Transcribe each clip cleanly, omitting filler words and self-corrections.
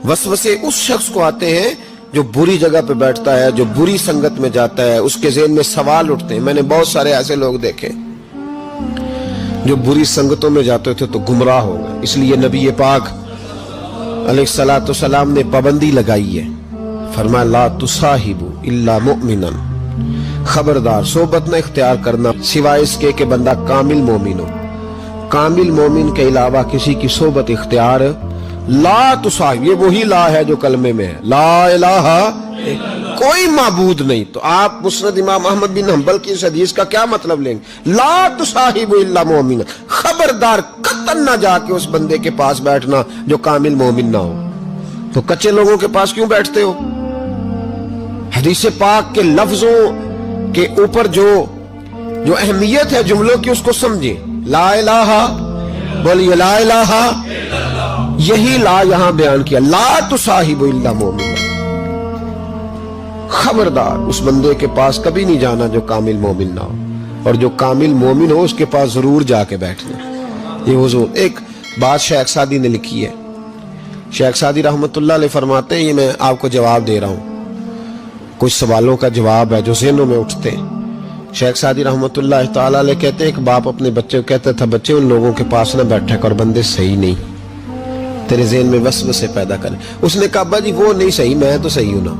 वसवसे उस शख्स को आते हैं जो बुरी जगह पे बैठता है, जो बुरी संगत में जाता है, उसके ज़हन में सवाल उठते हैं। मैंने बहुत सारे ऐसे लोग देखे जो बुरी संगतों में जाते थे तो गुमराह हो गए। इसलिए नबी पाक अलैहिस्सलातु वस्सलाम ने पाबंदी लगाई है, फरमाया ला तुसाहिबु इल्ला मुमिनन, खबरदार सोबत न इख्तियार करना सिवाय इसके कि बंदा कामिल मोमिन हो। कामिल मोमिन के अलावा किसी की सोबत इख्तियार ला तुसाहिब, ये वही ला है जो कलमे में है, ला इलाहा कोई माबूद नहीं। तो आप मुस्नद इमाम अहमद बिन हंबल की इस हदीस का क्या मतलब लेंगे? ला तुसाहिबु इल्ला मोमिन, खबरदार कतन ना जाके उस बंदे के पास बैठना जो कामिल मोमिन ना हो। तो कच्चे लोगों के पास क्यों बैठते हो? हदीस पाक के लफ्जों के ऊपर जो अहमियत है जुमलों की उसको समझे। ला इलाहा, बोलिए ला इलाहा, यही ला यहां बयान किया, ला तुसाहिबु इल्ला मोमिन, खबरदार उस बंदे के पास कभी नहीं जाना जो कामिल मोमिन ना हो, और जो कामिल मोमिन हो उसके पास जरूर जाके बैठना। ये हुजूर एक बात शेख सादी ने लिखी है। शेख सादी रहमतुल्लाह अलैह फरमाते हैं, ये मैं आपको जवाब दे रहा हूं, कुछ सवालों का जवाब है जो ज़हनों में उठते हैं। शेख सादी रहमतुल्लाह तआला अलैह कहते हैं, एक बाप अपने बच्चे को कहता था, बच्चे उन लोगों के पास ना बैठा कर, बंदे सही नहीं, तेरे ज़हन में वसवसे पैदा करें। उसने कहा अब्बा जी वो नहीं सही, मैं तो सही हूं ना,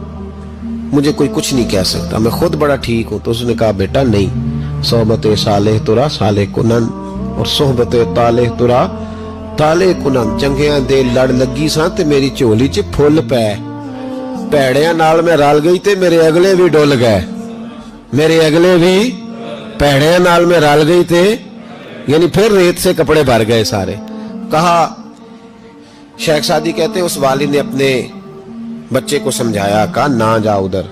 मुझे कोई कुछ नहीं कह सकता, मैं खुद बड़ा ठीक हूं। तो उसने कहा बेटा नहीं, सोहबत सालेह तुरा सालेह कुनन और सोहबत तालेह तुरा तालेह कुनन, चंगियां दे लड़ लगी सा ते मेरी झोली च फुल पै, भैड़ियां नाल मैं रल गई ते मेरे अगले भी डुल गए, मेरे अगले भी भैड़ियां नाल मैं रल गई थे, यानी फिर रेत से कपड़े भर गए सारे। कहा शेख सादी कहते उस वालिद ने अपने बच्चे को समझाया, कहा ना जा उधर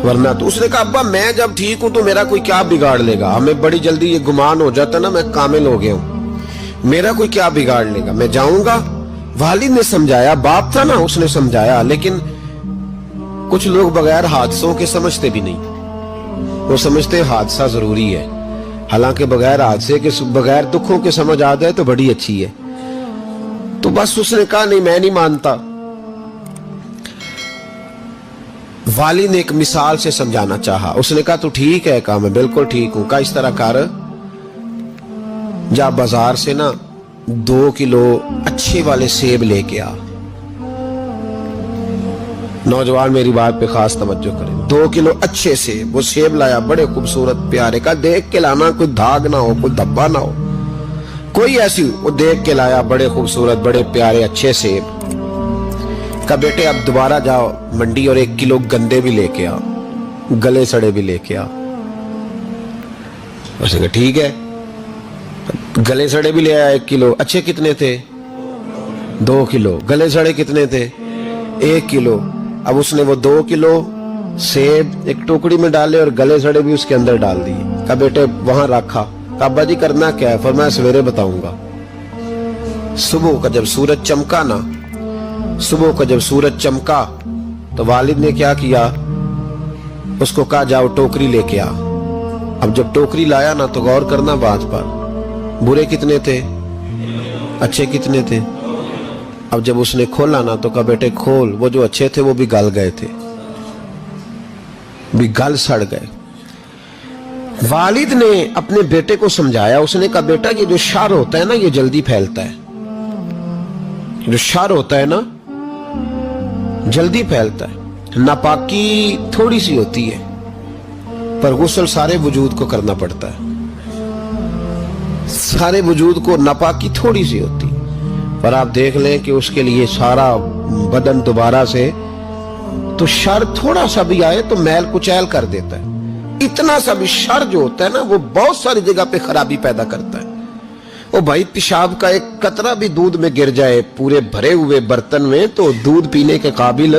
वरना तो। उसने कहा अब्बा मैं जब ठीक हूं तो मेरा कोई क्या बिगाड़ लेगा, हमें बड़ी जल्दी ये गुमान हो जाता ना मैं कामिल हो गया हूं, मेरा कोई क्या बिगाड़ लेगा, मैं जाऊंगा। वालिद ने समझाया, बाप था ना उसने समझाया, लेकिन कुछ लोग बगैर हादसों के समझते भी नहीं, वो समझते हादसा जरूरी है, हालांकि बगैर हादसे के बगैर दुखों के समझ आ जाए तो बड़ी अच्छी है। तो बस उसने कहा नहीं मैं नहीं मानता। वाली ने एक मिसाल से समझाना चाहा, उसने कहा तू ठीक है, कहा मैं बिल्कुल ठीक हूं। कहा इस तरह कर, जा बाजार से ना 2 किलो अच्छे वाले सेब लेके आ। नौजवान मेरी बात पे खास तवज्जो करें, 2 किलो अच्छे सेब। वो सेब लाया बड़े खूबसूरत प्यारे, का देख के लाना, कोई दाग ना हो, कोई धब्बा ना हो, कोई ऐसी, वो देख के लाया बड़े खूबसूरत बड़े प्यारे अच्छे सेब। का बेटे अब दोबारा जाओ मंडी और 1 किलो गंदे भी लेके आ, गले सड़े भी लेके आ। उसने कहा ठीक है, गले सड़े भी ले आया 1 किलो। अच्छे कितने थे? 2 किलो। गले सड़े कितने थे? 1 किलो। अब उसने वो 2 किलो सेब एक टोकरी में डाले और गले सड़े भी उसके अंदर डाल दिए। का बेटे वहां रखा। का अब्बा जी करना क्या है? फरमाया सवेरे बताऊंगा। सुबह का जब सूरज चमका ना, सुबह का जब सूरज चमका तो वालिद ने क्या किया, उसको कहा जाओ टोकरी लेके आ। अब जब टोकरी लाया ना तो गौर करना बात पर, बुरे कितने थे, अच्छे कितने थे। अब जब उसने खोला ना तो कहा बेटे खोल, वो जो अच्छे थे वो भी गल गए थे, भी गल सड़ गए। वालिद ने अपने बेटे को समझाया, उसने कहा बेटा ये जो शर होता है ना ये जल्दी फैलता है, जो शर होता है ना जल्दी फैलता है। नापाकी थोड़ी सी होती है पर गुस्ल सारे वजूद को करना पड़ता है, सारे वजूद को नापाकी थोड़ी सी होती है, पर आप देख लें कि उसके लिए सारा बदन दोबारा से, तो शर थोड़ा सा भी आए तो मैल कुचैल कर देता है। इतना सा भी शर जो होता है ना वो बहुत सारी जगह पे खराबी पैदा करता है। ओ भाई पेशाब का एक कतरा भी दूध में गिर जाए पूरे भरे हुए बर्तन में तो दूध पीने के काबिल,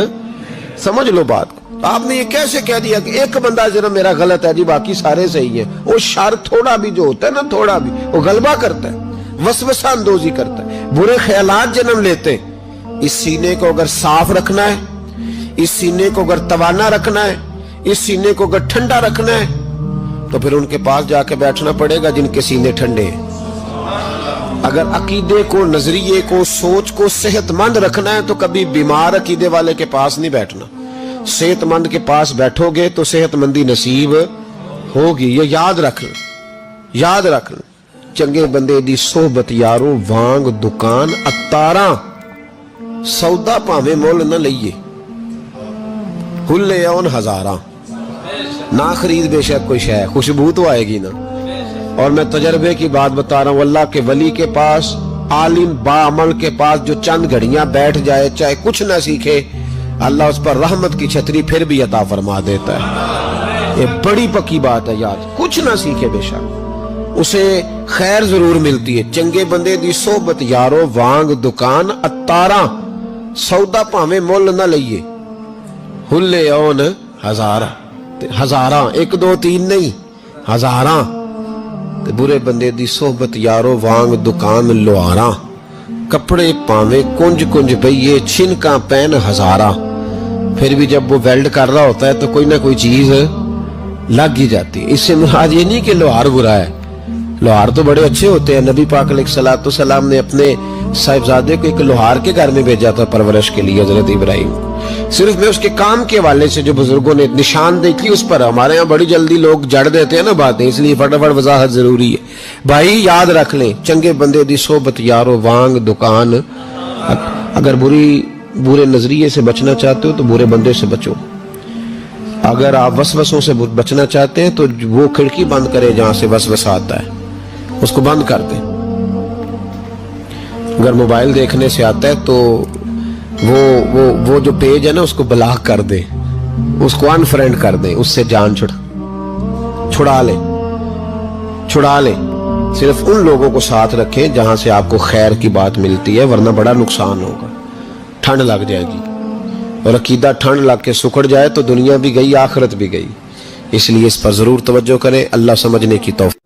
समझ लो बात को। आपने ये कैसे कह दिया कि एक बंदा जरा मेरा गलत है जी बाकी सारे सही है। वो शर थोड़ा भी जो होता है ना, थोड़ा भी वो गलबा करता है, वसवसा अंदोजी करता है, बुरे ख्यालात जन्म लेते हैं। इस सीने को अगर साफ रखना है, इस सीने को अगर तवाना रखना है, इस सीने को अगर ठंडा रखना है तो फिर उनके पास जाके बैठना पड़ेगा जिनके सीने ठंडे हैं। اگر عقیدے کو, نظریے کو, سوچ کو صحت مند رکھنا ہے تو کبھی بیمار عقیدے والے کے پاس نہیں بیٹھنا. صحت مند کے پاس بیٹھو گے تو صحت مندی نصیب ہوگی. یہ یاد رکھنا, یاد رکھنا. چنگے بندے دی صحبت یارو وانگ دکان اتاراں, سودا پاویں مول نہ لئیے, ہلے اون ہزاراں. نہ خرید بے شک کوئی شے, خوشبو تو آئے گی نا. اور میں تجربے کی بات بتا رہا ہوں, اللہ کے ولی کے پاس, عالم باعمل کے پاس جو چند گھڑیاں بیٹھ جائے چاہے کچھ نہ سیکھے, اللہ اس پر رحمت کی چھتری پھر بھی عطا فرما دیتا ہے. یہ بڑی پکی بات ہے یاد. کچھ نہ سیکھے بے شک اسے خیر ضرور ملتی ہے. چنگے بندے دی صحبت یارو وانگ دکان اتاراں, سودا پاویں مول نہ لئیے, ہلے اون ہزاراں. ہزاراں, 1 2 3 نہیں, ہزاراں. برے بندے دی صحبت یارو وانگ دکان لوہاراں, کپڑے پاویں کنج کنج پئیے, چھنکاں پین ہزاراں. پھر بھی جب وہ ویلڈ کر رہا ہوتا ہے تو کوئی نہ کوئی چیز لگ ہی جاتی ہے. اس سے مراد یہ نہیں کہ لوہار برا ہے, لوہار تو بڑے اچھے ہوتے ہیں. نبی پاک علیہ الصلوۃ والسلام نے اپنے صاحبزادے کو ایک لوہار کے گھر میں بھیجا تھا پرورش کے لیے, حضرت ابراہیم. صرف میں اس کے کام کے حوالے سے جو بزرگوں نے نشاندہی کی اس پر, ہمارے ہاں بڑی جلدی لوگ جڑ دیتے ہیں نا باتیں, اس لیے فٹافٹ وضاحت ضروری ہے. بھائی یاد رکھ لیں, چنگے بندے دی صحبت یارو وانگ دکان. اگر برے نظریے سے بچنا چاہتے ہو تو برے بندے سے بچو. اگر آپ وسوسوں سے بچنا چاہتے ہیں تو وہ کھڑکی بند کرے جہاں سے وسوسہ آتا ہے, اس کو بند کر دیں. اگر موبائل دیکھنے سے آتا ہے تو وہ جو پیج ہے نا اس کو بلاک کر دیں, اس کو انفرینڈ کر دیں, اس سے جان چھڑا لیں. صرف ان لوگوں کو ساتھ رکھیں جہاں سے آپ کو خیر کی بات ملتی ہے, ورنہ بڑا نقصان ہوگا. ٹھنڈ لگ جائے گی, اور عقیدہ ٹھنڈ لگ کے سکڑ جائے تو دنیا بھی گئی, آخرت بھی گئی. اس لیے اس پر ضرور توجہ کریں. اللہ سمجھنے کی توفیق